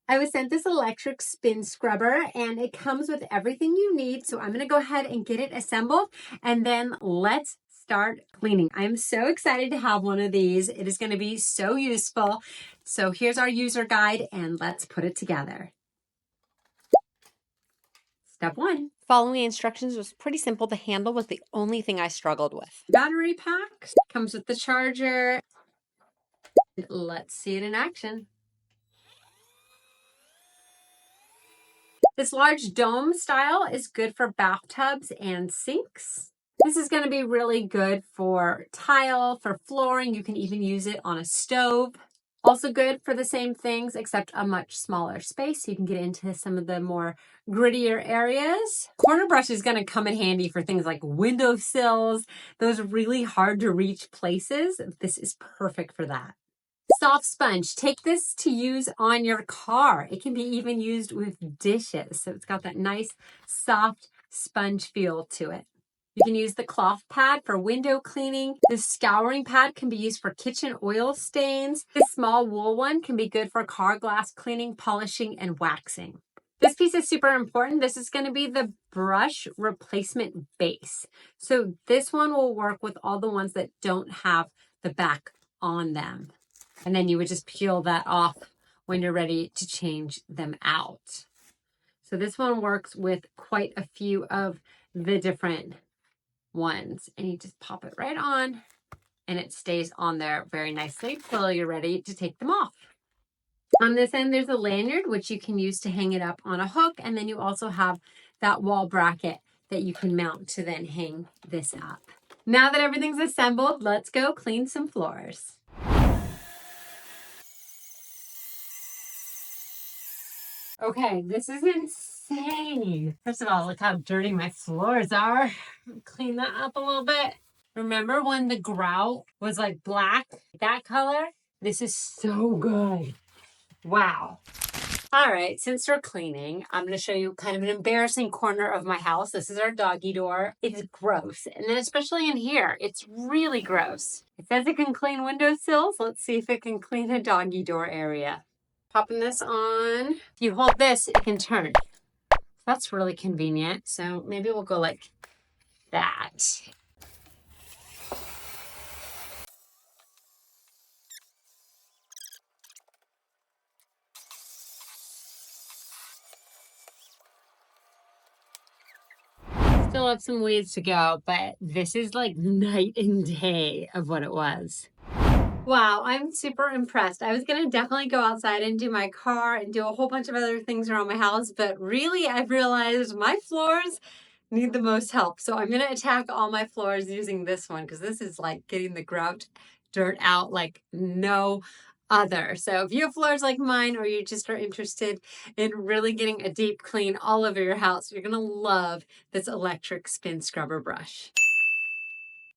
I was sent this electric spin scrubber and it comes with everything you need. So I'm going to go ahead and get it assembled and then let's start cleaning. I'm so excited to have one of these. It is going to be so useful. So here's our user guide and let's put it together. Step 1. Following the instructions was pretty simple. The handle was the only thing I struggled with. Battery pack comes with the charger. Let's see it in action. This large dome style is good for bathtubs and sinks. This is going to be really good for tile, for flooring. You can even use it on a stove. Also good for the same things, except a much smaller space. You can get into some of the more grittier areas. Corner brush is going to come in handy for things like windowsills, those really hard to reach places. This is perfect for that. Soft sponge. Take this to use on your car. It can be even used with dishes. So it's got that nice soft sponge feel to it. You can use the cloth pad for window cleaning. This scouring pad can be used for kitchen oil stains. This small wool one can be good for car glass cleaning, polishing, and waxing. This piece is super important. This is going to be the brush replacement base. So this one will work with all the ones that don't have the back on them. And then you would just peel that off when you're ready to change them out. So this one works with quite a few of the different ones. And you just pop it right on and it stays on there very nicely till you're ready to take them off. On this end, there's a lanyard, which you can use to hang it up on a hook. And then you also have that wall bracket that you can mount to then hang this up. Now that everything's assembled, let's go clean some floors. Okay, this is insane. First of all, look how dirty my floors are. Clean that up a little bit. Remember when the grout was like black, that color? This is so good. Wow. All right, since we're cleaning, I'm going to show you kind of an embarrassing corner of my house. This is our doggy door. It's gross. And then especially in here, it's really gross. It says it can clean windowsills. Let's see if it can clean a doggy door area. Popping this on. If you hold this, it can turn. That's really convenient. So maybe we'll go like that. Still have some ways to go, but this is like night and day of what it was. Wow, I'm super impressed. I was going to definitely go outside and do my car and do a whole bunch of other things around my house, but really I've realized my floors need the most help. So I'm going to attack all my floors using this one because this is like getting the grout dirt out like no other. So if you have floors like mine or you just are interested in really getting a deep clean all over your house, you're going to love this electric spin scrubber brush.